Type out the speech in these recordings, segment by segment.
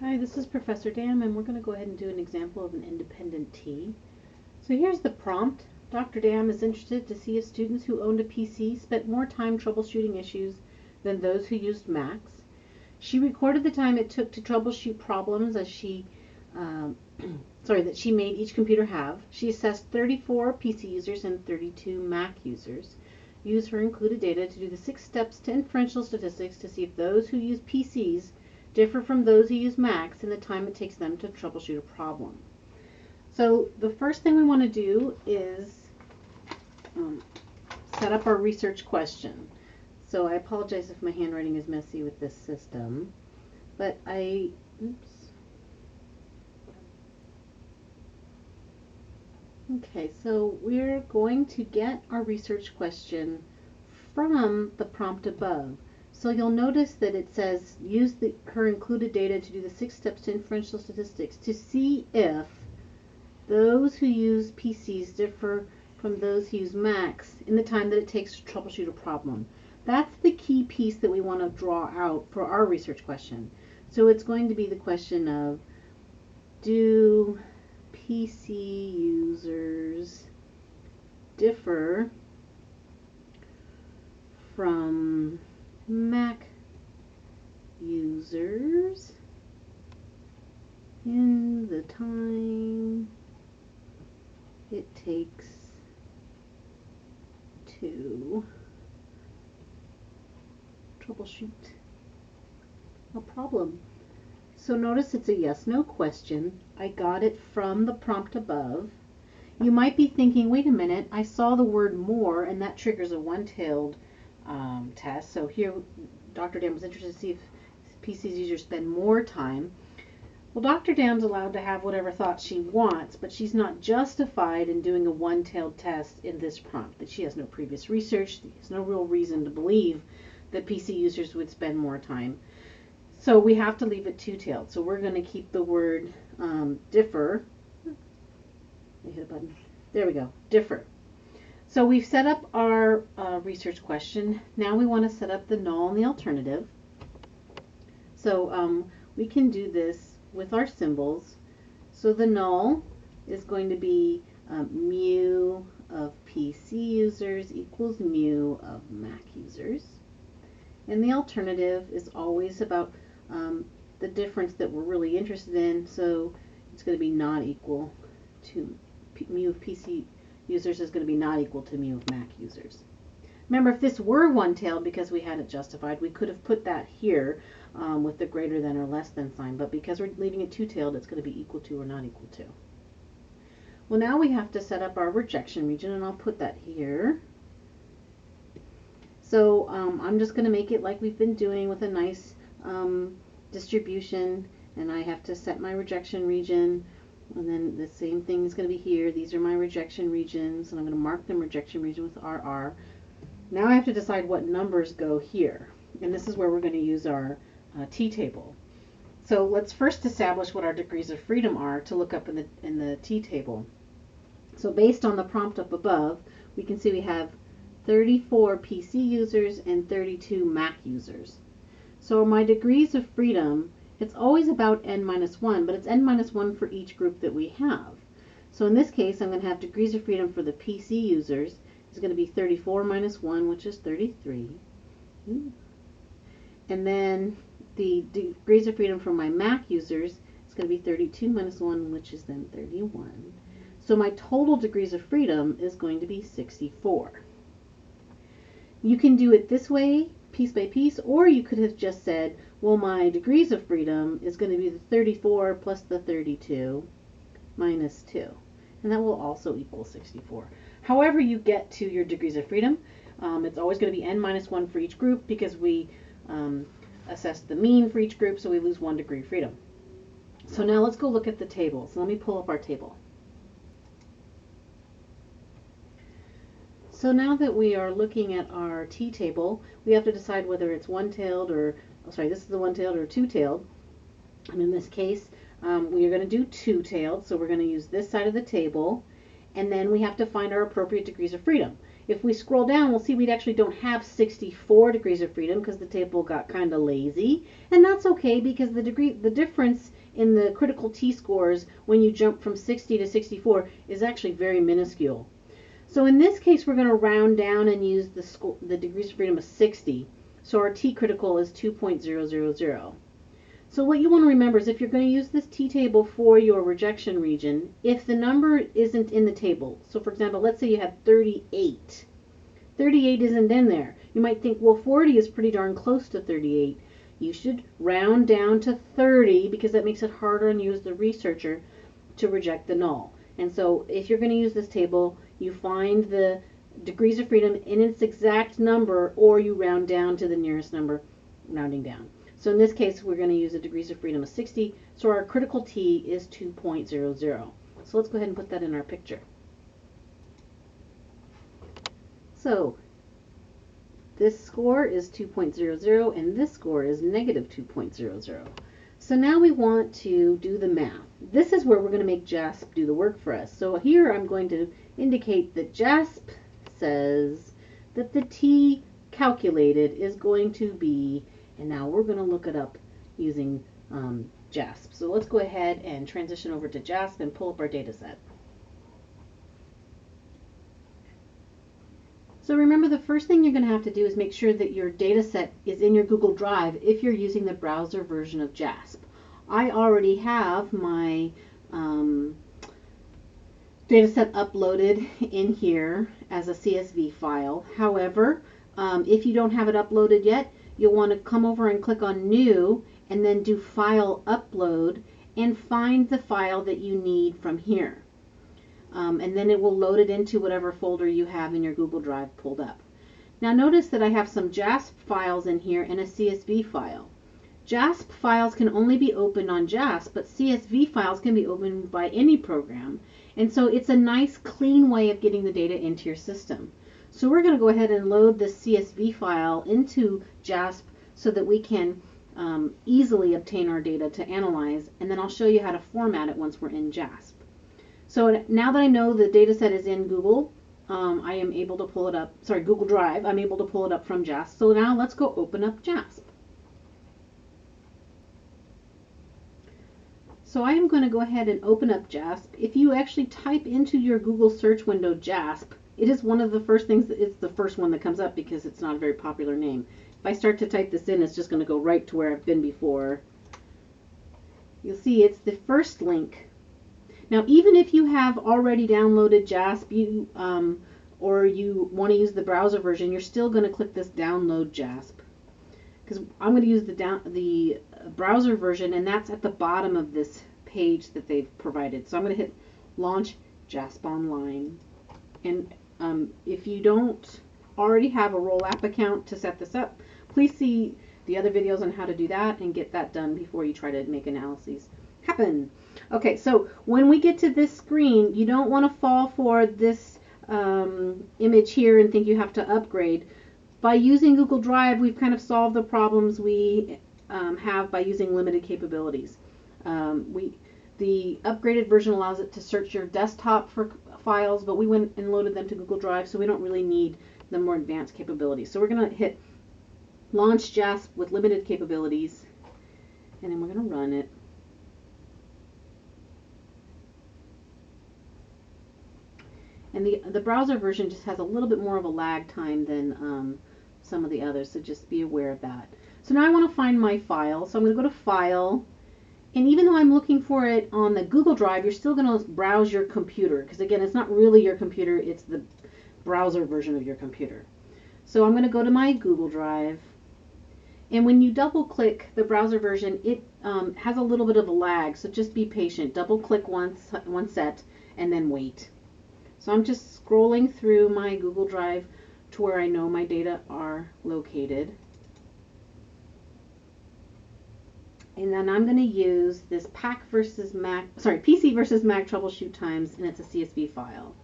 Hi, this is Professor Dam, and we're going to go ahead and do an example of an independent T. So here's the prompt. Dr. Dam is interested to see if students who owned a PC spent more time troubleshooting issues than those who used Macs. She recorded the time it took to troubleshoot problems as that she made each computer have. She assessed 34 PC users and 32 Mac users. Used her included data to do the 6 steps to inferential statistics to see if those who use PCs differ from those who use Macs in the time it takes them to troubleshoot a problem. So the first thing we want to do is set up our research question. So I apologize if my handwriting is messy with this system, but Okay, so we're going to get our research question from the prompt above. So you'll notice that it says use her included data to do the 6 steps to inferential statistics to see if those who use PCs differ from those who use Macs in the time that it takes to troubleshoot a problem. That's the key piece that we want to draw out for our research question. So it's going to be the question of, do PC users differ from Mac users in the time it takes to troubleshoot a problem. So notice it's a yes/no question. I got it from the prompt above. You might be thinking, wait a minute, I saw the word more and that triggers a one-tailed test. So here Dr. Dam was interested to see if PC's users spend more time. Well, Dr. Dam's allowed to have whatever thought she wants, but she's not justified in doing a one-tailed test in this prompt. That she has no previous research, there's no real reason to believe that PC users would spend more time. So we have to leave it two-tailed. So we're going to keep the word differ. I hit a button. There we go, differ. So we've set up our research question. Now we want to set up the null and the alternative. So we can do this with our symbols. So the null is going to be mu of PC users equals mu of Mac users. And the alternative is always about the difference that we're really interested in. So it's going to be not equal to mu of PC users is going to be not equal to mu of Mac users. Remember, if this were one-tailed because we had it justified, we could have put that here with the greater than or less than sign. But because we're leaving it two-tailed, it's going to be equal to or not equal to. Well, now we have to set up our rejection region, and I'll put that here. So I'm just going to make it like we've been doing with a nice distribution, and I have to set my rejection region. And then the same thing is going to be here. These are my rejection regions, and I'm going to mark them rejection region with RR. Now I have to decide what numbers go here, and this is where we're going to use our t-table. So let's first establish what our degrees of freedom are to look up in the t-table. So based on the prompt up above, we can see we have 34 PC users and 32 Mac users. So my degrees of freedom, it's always about n-1, but it's n-1 for each group that we have. So in this case, I'm going to have degrees of freedom for the PC users is going to be 34 minus 1, which is 33. And then the degrees of freedom for my Mac users is going to be 32 minus 1, which is then 31. So my total degrees of freedom is going to be 64. You can do it this way, piece by piece, or you could have just said, well, my degrees of freedom is going to be the 34 plus the 32 minus 2. And that will also equal 64. However you get to your degrees of freedom, it's always going to be n-1 for each group because we assessed the mean for each group, so we lose 1 degree of freedom. So now let's go look at the table. So let me pull up our table. So now that we are looking at our t-table, we have to decide whether it's one-tailed or, this is the one-tailed or two-tailed. And in this case, we are going to do two-tailed, so we're going to use this side of the table, and then we have to find our appropriate degrees of freedom. If we scroll down, we'll see we actually don't have 64 degrees of freedom because the table got kind of lazy. And that's okay because the difference in the critical t-scores when you jump from 60 to 64 is actually very minuscule. So in this case, we're going to round down and use the degrees of freedom of 60. So our t-critical is 2.000. So what you want to remember is if you're going to use this t-table for your rejection region, if the number isn't in the table, so for example, let's say you have 38. 38 isn't in there. You might think, well, 40 is pretty darn close to 38. You should round down to 30 because that makes it harder on you as the researcher to reject the null. And so if you're going to use this table, you find the degrees of freedom in its exact number, or you round down to the nearest number, rounding down. So in this case, we're going to use a degrees of freedom of 60, so our critical T is 2.00. So let's go ahead and put that in our picture. So this score is 2.00, and this score is negative 2.00. So now we want to do the math. This is where we're going to make JASP do the work for us. So here I'm going to indicate that JASP says that the T calculated is going to be, and now we're going to look it up using JASP. So let's go ahead and transition over to JASP and pull up our data set. So remember, the first thing you're going to have to do is make sure that your data set is in your Google Drive if you're using the browser version of JASP. I already have my data set uploaded in here as a CSV file. However, if you don't have it uploaded yet, you'll want to come over and click on New and then do File Upload and find the file that you need from here. And then it will load it into whatever folder you have in your Google Drive pulled up. Now notice that I have some JASP files in here and a CSV file. JASP files can only be opened on JASP, but CSV files can be opened by any program. And so it's a nice clean way of getting the data into your system. So we're going to go ahead and load this CSV file into JASP so that we can easily obtain our data to analyze, and then I'll show you how to format it once we're in JASP. So now that I know the data set is in Google, I am able to pull it up, Google Drive, I'm able to pull it up from JASP. So now let's go open up JASP. So I am going to go ahead and open up JASP. If you actually type into your Google search window JASP, it is one of the first things, it's the first one that comes up because it's not a very popular name. If I start to type this in, it's just going to go right to where I've been before. You'll see it's the first link. Now, even if you have already downloaded JASP, or you want to use the browser version, you're still going to click this Download JASP. Because I'm going to use the browser version, and that's at the bottom of this page that they've provided. So I'm going to hit Launch JASP Online. And if you don't already have a Roll App account to set this up, please see the other videos on how to do that and get that done before you try to make analyses happen. Okay, so when we get to this screen, you don't want to fall for this image here and think you have to upgrade. By using Google Drive, we've kind of solved the problems we have by using limited capabilities. The upgraded version allows it to search your desktop for files, but we went and loaded them to Google Drive, so we don't really need the more advanced capabilities. So we're going to hit Launch JASP with limited capabilities, and then we're going to run it. And the browser version just has a little bit more of a lag time than some of the others, so just be aware of that. So now I want to find my file, so I'm going to go to File, and even though I'm looking for it on the Google Drive, you're still going to browse your computer, because again, it's not really your computer, it's the browser version of your computer. So I'm going to go to my Google Drive, and when you double click the browser version, it has a little bit of a lag, so just be patient. Double click one set, and then wait. So I'm just scrolling through my Google Drive to where I know my data are located. And then I'm going to use this PC versus Mac troubleshoot times, and it's a CSV file.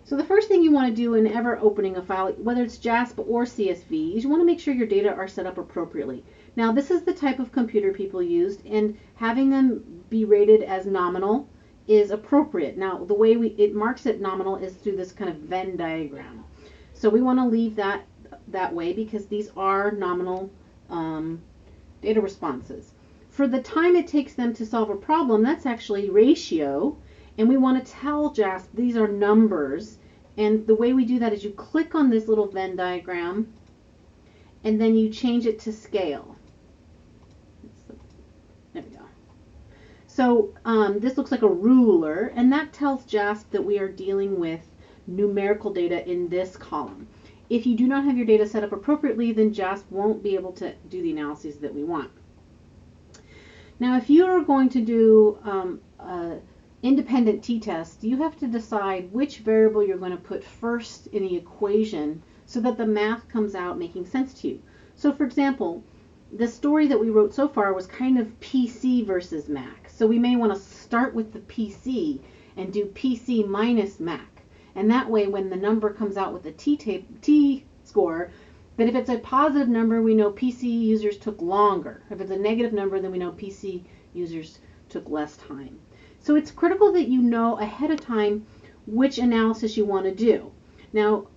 So the first thing you want to do in ever opening a file, whether it's JASP or CSV, is you want to make sure your data are set up appropriately. Now this is the type of computer people used, and having them be rated as nominal is appropriate. Now, the way it marks it nominal is through this kind of Venn diagram. So we want to leave that way because these are nominal data responses. For the time it takes them to solve a problem, that's actually ratio, and we want to tell JASP these are numbers. And the way we do that is you click on this little Venn diagram, and then you change it to scale. There we go. So this looks like a ruler, and that tells JASP that we are dealing with numerical data in this column. If you do not have your data set up appropriately, then JASP won't be able to do the analyses that we want. Now, if you are going to do independent t-test, you have to decide which variable you're going to put first in the equation so that the math comes out making sense to you. So, for example, the story that we wrote so far was kind of PC versus Mac. So we may want to start with the PC and do PC minus Mac. And that way, when the number comes out with the t-score, that if it's a positive number, we know PC users took longer. If it's a negative number, then we know PC users took less time. So it's critical that you know ahead of time which analysis you want to do. Now,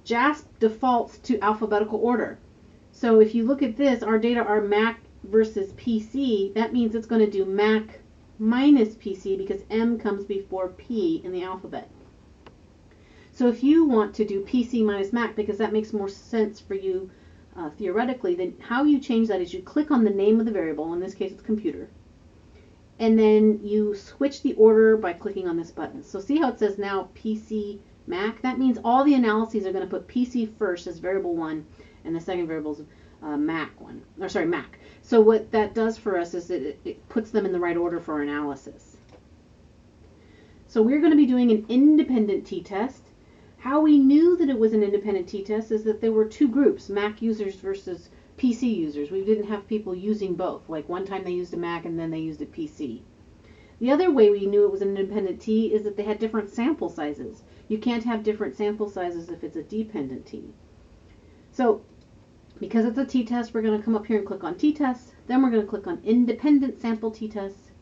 JASP defaults to alphabetical order. So if you look at this, our data are Mac versus PC. That means it's going to do Mac minus PC because M comes before P in the alphabet. So if you want to do PC minus Mac, because that makes more sense for you theoretically, then how you change that is you click on the name of the variable, in this case it's computer, and then you switch the order by clicking on this button. So see how it says now PC Mac? That means all the analyses are going to put PC first as variable 1, and the second variable is Mac. So what that does for us is it puts them in the right order for our analysis. So we're going to be doing an independent t-test. How we knew that it was an independent t-test is that there were two groups, Mac users versus PC users. We didn't have people using both. Like one time they used a Mac and then they used a PC. The other way we knew it was an independent t is that they had different sample sizes. You can't have different sample sizes if it's a dependent t. So because it's a t-test, we're going to come up here and click on t-test. Then we're going to click on independent sample t-test.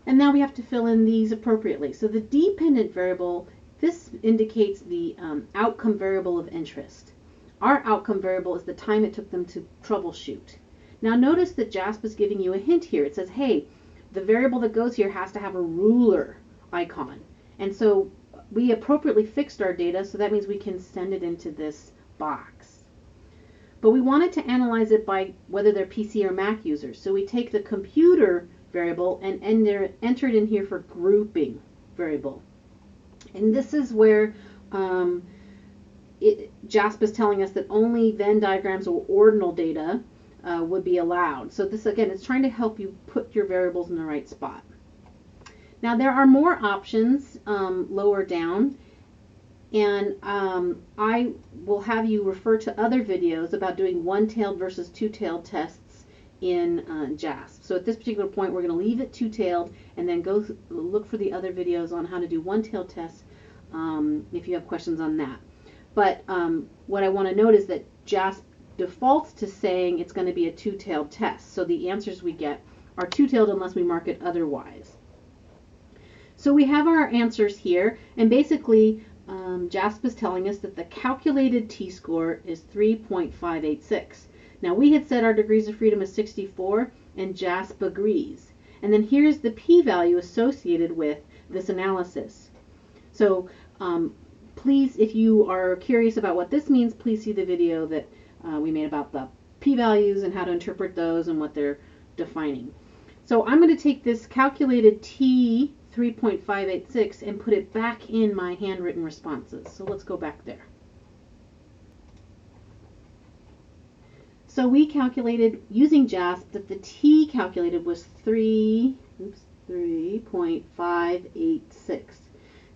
And now we have to fill in these appropriately. So the dependent variable, this indicates the outcome variable of interest. Our outcome variable is the time it took them to troubleshoot. Now notice that JASP is giving you a hint here. It says, hey, the variable that goes here has to have a ruler icon. And so we appropriately fixed our data, so that means we can send it into this box. But we wanted to analyze it by whether they're PC or Mac users. So we take the computer variable and enter it in here for grouping variable. And this is where JASP is telling us that only Venn diagrams or ordinal data would be allowed. So this, again, is trying to help you put your variables in the right spot. Now there are more options lower down, and I will have you refer to other videos about doing one-tailed versus two-tailed tests in JASP. So at this particular point, we're going to leave it two-tailed and then go look for the other videos on how to do one-tailed tests if you have questions on that. But what I want to note is that JASP defaults to saying it's going to be a two-tailed test. So the answers we get are two-tailed unless we mark it otherwise. So we have our answers here, and basically JASP is telling us that the calculated t-score is 3.586. Now we had said our degrees of freedom is 64, and JASP agrees. And then here's the p-value associated with this analysis. So please, if you are curious about what this means, please see the video that we made about the p-values and how to interpret those and what they're defining. So I'm going to take this calculated t 3.586 and put it back in my handwritten responses. So let's go back there. So we calculated using JASP that the t calculated was 3.586.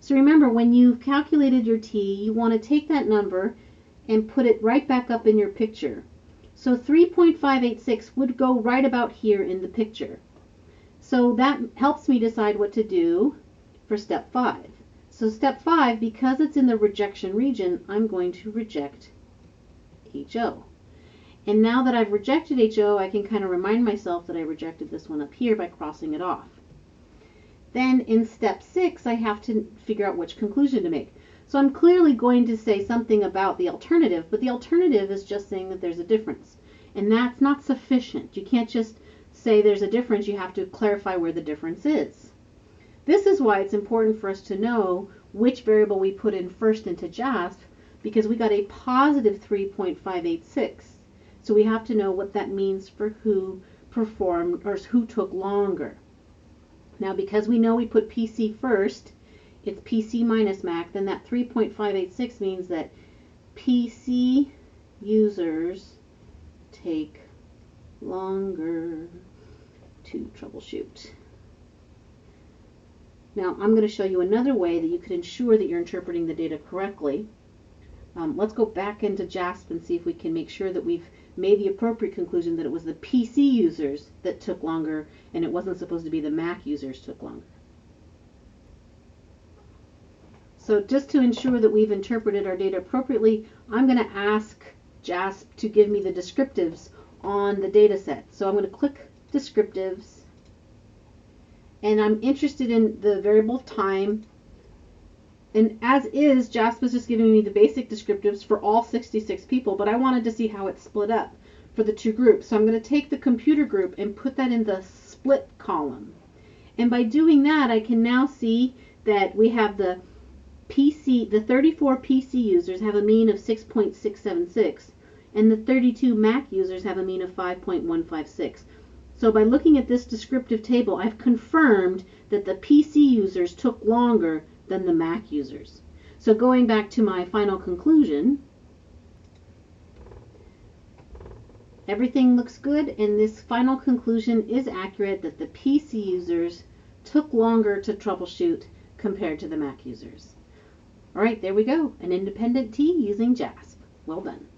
So remember, when you've calculated your t, you want to take that number and put it right back up in your picture. So 3.586 would go right about here in the picture. So that helps me decide what to do for step 5. So step 5, because it's in the rejection region, I'm going to reject HO. And now that I've rejected HO, I can kind of remind myself that I rejected this one up here by crossing it off. Then in step 6, I have to figure out which conclusion to make. So I'm clearly going to say something about the alternative, but the alternative is just saying that there's a difference. And that's not sufficient. You can't just say there's a difference. You have to clarify where the difference is. This is why it's important for us to know which variable we put in first into JASP, because we got a positive 3.586. So we have to know what that means for who performed or who took longer. Now, because we know we put PC first, it's PC minus Mac, then that 3.586 means that PC users take longer to troubleshoot. Now, I'm going to show you another way that you could ensure that you're interpreting the data correctly. Let's go back into JASP and see if we can make sure that we've made the appropriate conclusion that it was the PC users that took longer and it wasn't supposed to be the Mac users took longer. So just to ensure that we've interpreted our data appropriately, I'm going to ask JASP to give me the descriptives on the data set. So I'm going to click descriptives, and I'm interested in the variable time. And as is, JASP is just giving me the basic descriptives for all 66 people, but I wanted to see how it's split up for the two groups. So I'm going to take the computer group and put that in the split column. And by doing that, I can now see that we have the 34 PC users have a mean of 6.676, and the 32 Mac users have a mean of 5.156. So by looking at this descriptive table, I've confirmed that the PC users took longer than the Mac users. So going back to my final conclusion, everything looks good, and this final conclusion is accurate that the PC users took longer to troubleshoot compared to the Mac users. All right, there we go, an independent T using JASP. Well done.